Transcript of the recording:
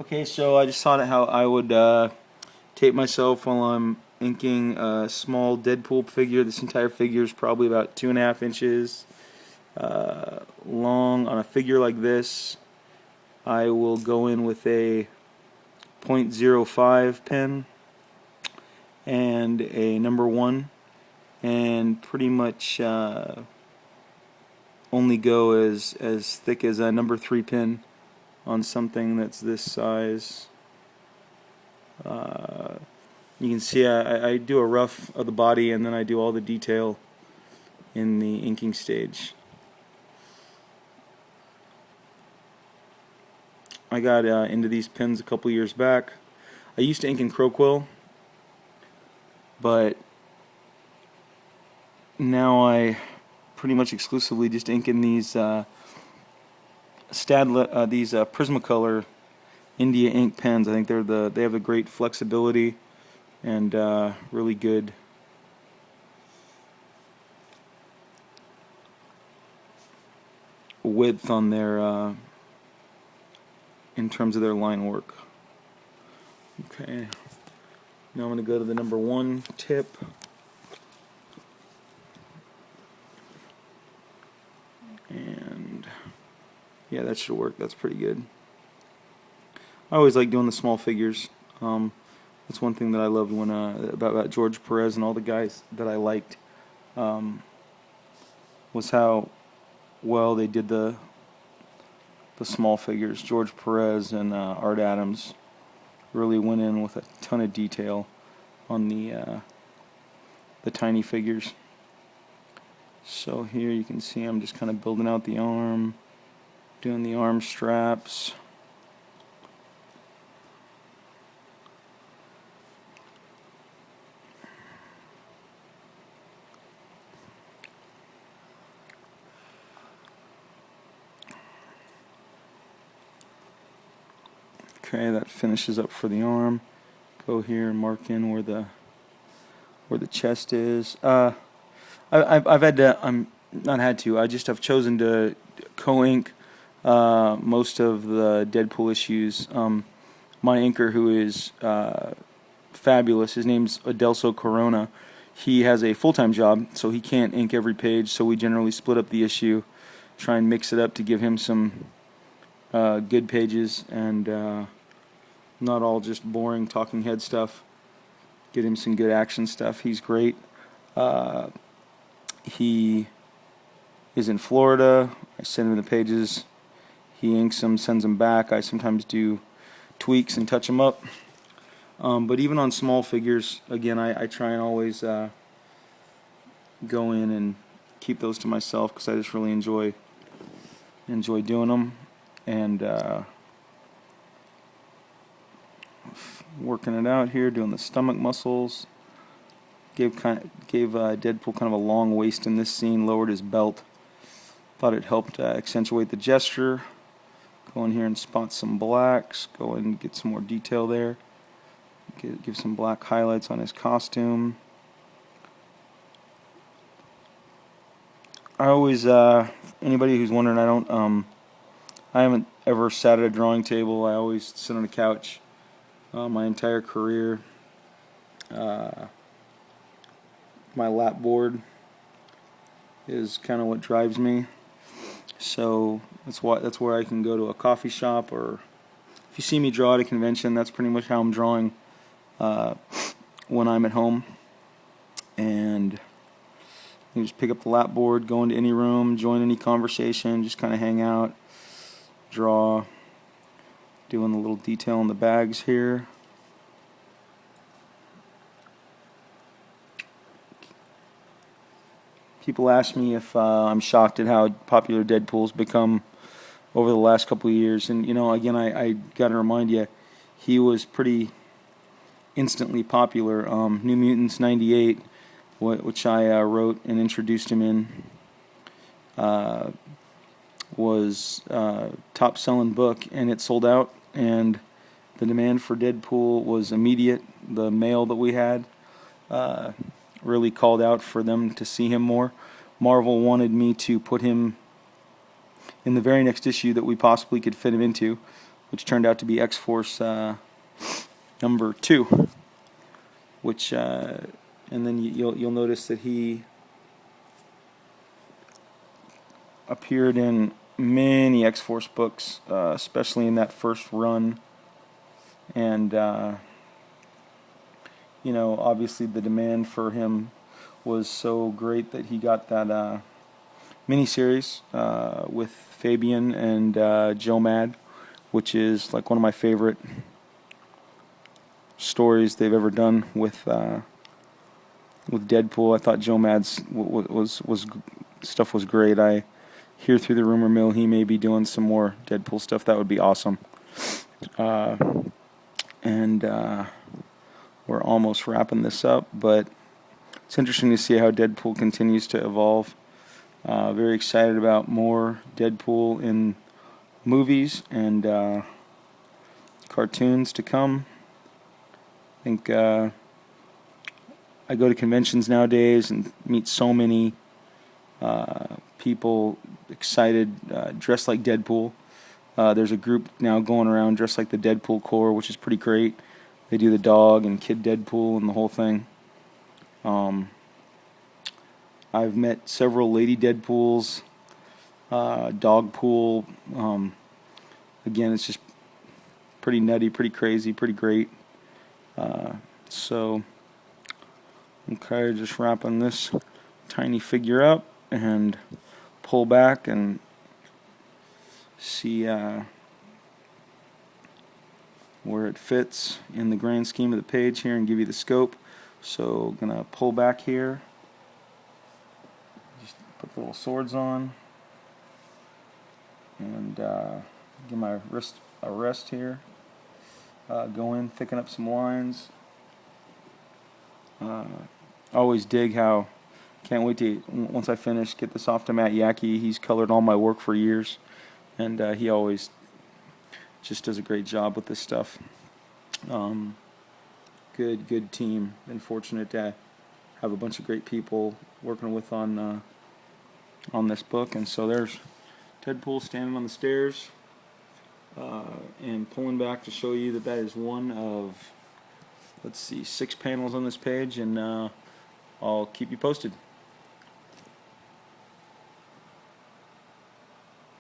Okay, so I just thought how I would tape myself while I'm inking a small Deadpool figure. This entire figure is probably about 2.5 inches long. On a figure like this, I will go in with a .05 pen and a number 1, and pretty much only go as thick as a number 3 pin on something that's this size. You can see I do a rough of the body, and then I do all the detail in the inking stage. I got into these pens a couple years back. I used to ink in Crowquill, but now I pretty much exclusively just ink in these Prismacolor India ink pens. I think they have a great flexibility and really good width on their in terms of their line work. Okay, now I'm going to go to the number 1 tip. And yeah, that should work. That's pretty good. I always like doing the small figures. That's one thing that I loved when about George Perez and all the guys that I liked, was how well they did the small figures. George Perez and Art Adams really went in with a ton of detail on the tiny figures. So here you can see I'm just kind of building out the arm, doing the arm straps. Okay, that finishes up for the arm. Go here and mark in where the chest is. I've had to. I'm not had to. I just have chosen to co-ink most of the Deadpool issues. My inker, who is fabulous, his name's Adelso Corona. He has a full-time job, so he can't ink every page. So we generally split up the issue, try and mix it up to give him some good pages and not all just boring talking head stuff. Get him some good action stuff. He's great. He is in Florida. I send him the pages. He inks them, sends them back. I sometimes do tweaks and touch them up. But even on small figures, again, I try and always go in and keep those to myself because I just really enjoy doing them and working it out here, doing the stomach muscles. Gave Deadpool kind of a long waist in this scene, lowered his belt. Thought it helped accentuate the gesture. Go in here and spot some blacks. Go in and get some more detail there. Give some black highlights on his costume. I always, anybody who's wondering, I haven't ever sat at a drawing table. I always sit on a couch my entire career. My lap board is kind of what drives me. So that's where I can go to a coffee shop, or if you see me draw at a convention, that's pretty much how I'm drawing when I'm at home. And you just pick up the lap board, go into any room, join any conversation, just kind of hang out, draw, doing the little detail on the bags here. People ask me if I'm shocked at how popular Deadpool's become over the last couple of years. And, again, I got to remind you, he was pretty instantly popular. New Mutants 98, which I wrote and introduced him in, was top-selling book, and it sold out. And the demand for Deadpool was immediate. The mail that we had really called out for them to see him more. Marvel wanted me to put him in the very next issue that we possibly could fit him into. which turned out to be X-Force number 2, which and then you'll notice that he appeared in many X-Force books, especially in that first run, and obviously the demand for him was so great that he got that miniseries with Fabian and Joe Mad, which is like one of my favorite stories they've ever done with Deadpool. I thought Joe Mad's stuff was great. I hear through the rumor mill he may be doing some more Deadpool stuff. That would be awesome. And we're almost wrapping this up, but it's interesting to see how Deadpool continues to evolve. Very excited about more Deadpool in movies and cartoons to come. I think I go to conventions nowadays and meet so many people excited, dressed like Deadpool. There's a group now going around dressed like the Deadpool Corps, which is pretty great. They do the dog and Kid Deadpool and the whole thing. I've met several Lady Deadpools, Dogpool. Again, it's just pretty nutty, pretty crazy, pretty great. So, okay, just wrapping this tiny figure up and pull back and see where it fits in the grand scheme of the page here and give you the scope. So, I'm going to pull back here. Just put the little swords on and give my wrist a rest here. Go in, thicken up some lines. Always dig how, can't wait to, once I finish, get this off to Matt Yackey. He's colored all my work for years, and he always just does a great job with this stuff. Good team. Been fortunate to have a bunch of great people working with on this book. And so there's Deadpool standing on the stairs and pulling back to show you that is one of, let's see, 6 panels on this page, and I'll keep you posted.